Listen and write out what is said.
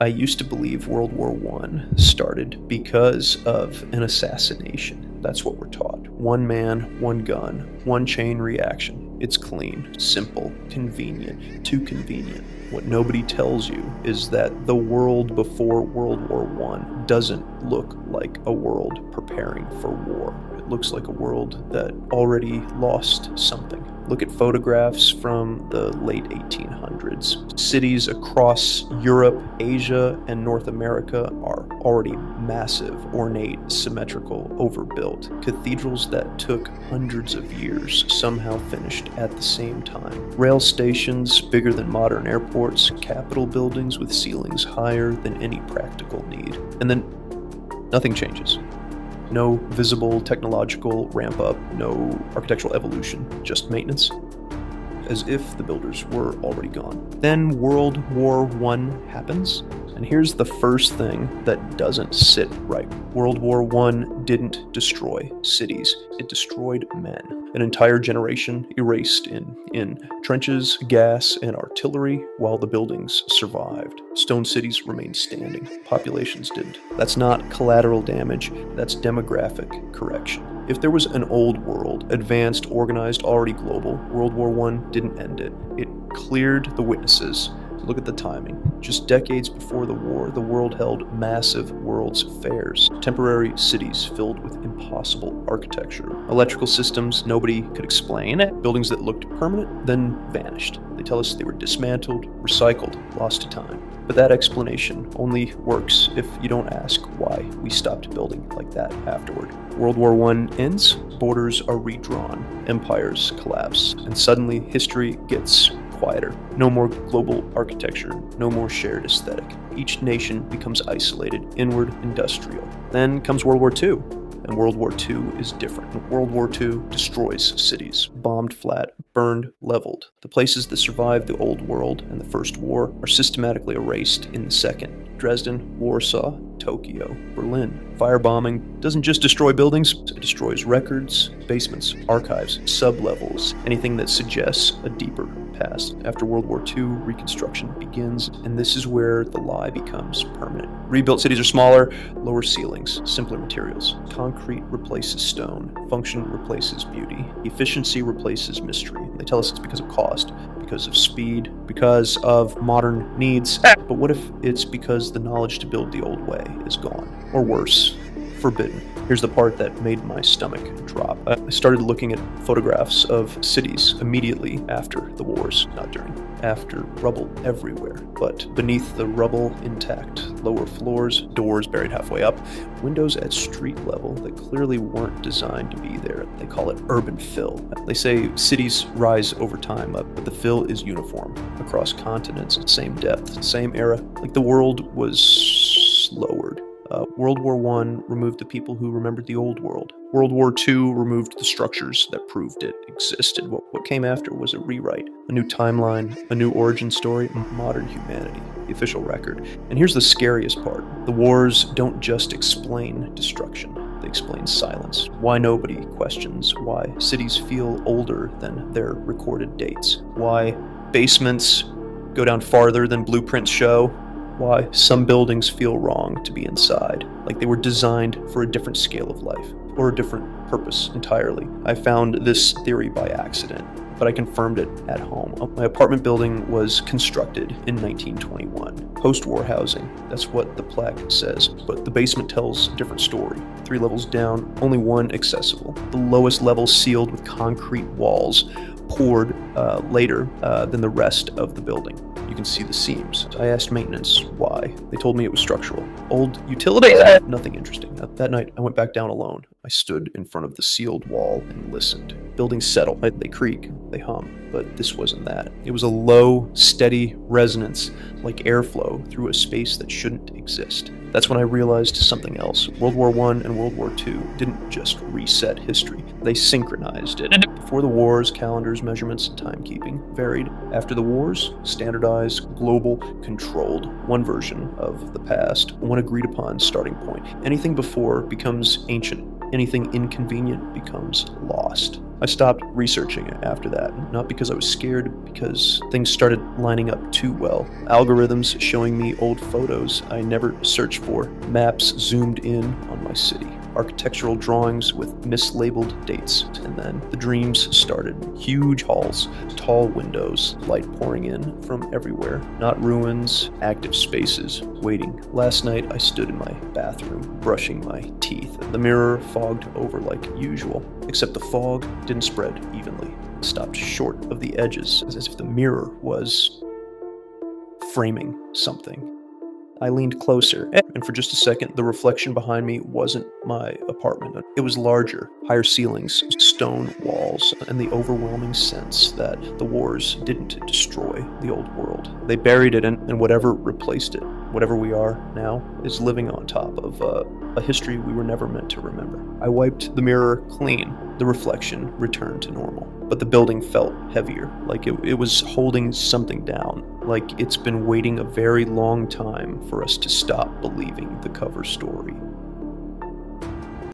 I used to believe World War I started because of an assassination. That's what we're taught. One man, one gun, one chain reaction. It's clean, simple, convenient, too convenient. What nobody tells you is that the world before World War I doesn't look like a world preparing for war. It looks like a world that already lost something. Look at photographs from the late 1800s. Cities across Europe, Asia, and North America are already massive, ornate, symmetrical, overbuilt. Cathedrals that took hundreds of years somehow finished at the same time. Rail stations bigger than modern airports, Capitol buildings with ceilings higher than any practical need. And then nothing changes. No visible technological ramp up, no architectural evolution, just maintenance, as if the builders were already gone. Then World War I happens, and here's the first thing that doesn't sit right. World War I didn't destroy cities, it destroyed men. An entire generation erased in trenches, gas, and artillery while the buildings survived. Stone cities remained standing, populations didn't. That's not collateral damage, that's demographic correction. If there was an old world, advanced, organized, already global, World War I didn't end it. It cleared the witnesses. Look at the timing. Just decades before the war, the world held massive World's Fairs, temporary cities filled with impossible architecture, electrical systems nobody could explain, buildings that looked permanent, then vanished. They tell us they were dismantled, recycled, lost to time. But that explanation only works if you don't ask why we stopped building like that afterward. World War I ends, borders are redrawn, empires collapse, and suddenly history gets quieter. No more global architecture, no more shared aesthetic. Each nation becomes isolated, inward, industrial. Then comes World War II, and World War II is different. World War II destroys cities, bombed flat, burned, leveled. The places that survived the Old World and the First War are systematically erased in the Second. Dresden, Warsaw, Tokyo, Berlin. Firebombing doesn't just destroy buildings, it destroys records, basements, archives, sublevels, anything that suggests a deeper past. After World War II, reconstruction begins, and this is where the lie becomes permanent. Rebuilt cities are smaller, lower ceilings, simpler materials. Concrete replaces stone, function replaces beauty, efficiency replaces mystery. They tell us it's because of cost, because of speed, because of modern needs. But what if it's because the knowledge to build the old way is gone? Or worse, forbidden. Here's the part that made my stomach drop. I started looking at photographs of cities immediately after the wars, not during. After, rubble everywhere, but beneath the rubble intact. Lower floors, doors buried halfway up, windows at street level that clearly weren't designed to be there. They call it urban fill. They say cities rise over time, but the fill is uniform across continents, same depth, same era. Like the world was lowered. World War I removed the people who remembered the old world. World War II removed the structures that proved it existed. What came after was a rewrite, a new timeline, a new origin story, modern humanity, the official record. And here's the scariest part. The wars don't just explain destruction. They explain silence. Why nobody questions. Why cities feel older than their recorded dates. Why basements go down farther than blueprints show. Why some buildings feel wrong to be inside, like they were designed for a different scale of life, or a different purpose entirely. I found this theory by accident, but I confirmed it at home. My apartment building was constructed in 1921. Post-war housing, that's what the plaque says, but the basement tells a different story. 3 levels down, only one accessible. The lowest level sealed with concrete walls, poured later than the rest of the building. You can see the seams. I asked maintenance why. They told me it was structural. Old utilities, nothing interesting. That night, I went back down alone. I stood in front of the sealed wall and listened. Buildings settle. They creak. They hum. But this wasn't that. It was a low, steady resonance, like airflow through a space that shouldn't exist. That's when I realized something else. World War I and World War II didn't just reset history. They synchronized it. Before the wars, calendars, measurements, and timekeeping varied. After the wars, standardized, global, controlled. One version of the past, one agreed upon starting point. Anything before becomes ancient. Anything inconvenient becomes lost. I stopped researching it after that, not because I was scared, because things started lining up too well. Algorithms showing me old photos I never searched for, maps zoomed in on my city, architectural drawings with mislabeled dates, and then the dreams started. Huge halls, tall windows, light pouring in from everywhere, not ruins, active spaces, waiting. Last night I stood in my bathroom, brushing my teeth. The mirror fogged over like usual, except the fog didn't spread evenly. It stopped short of the edges, as if the mirror was framing something. I leaned closer, and for just a second, the reflection behind me wasn't my apartment. It was larger, higher ceilings, stone walls, and the overwhelming sense that the wars didn't destroy the old world. They buried it, and whatever replaced it, whatever we are now, is living on top of a history we were never meant to remember. I wiped the mirror clean. The reflection returned to normal. But the building felt heavier, like it was holding something down, like it's been waiting a very long time for us to stop believing the cover story.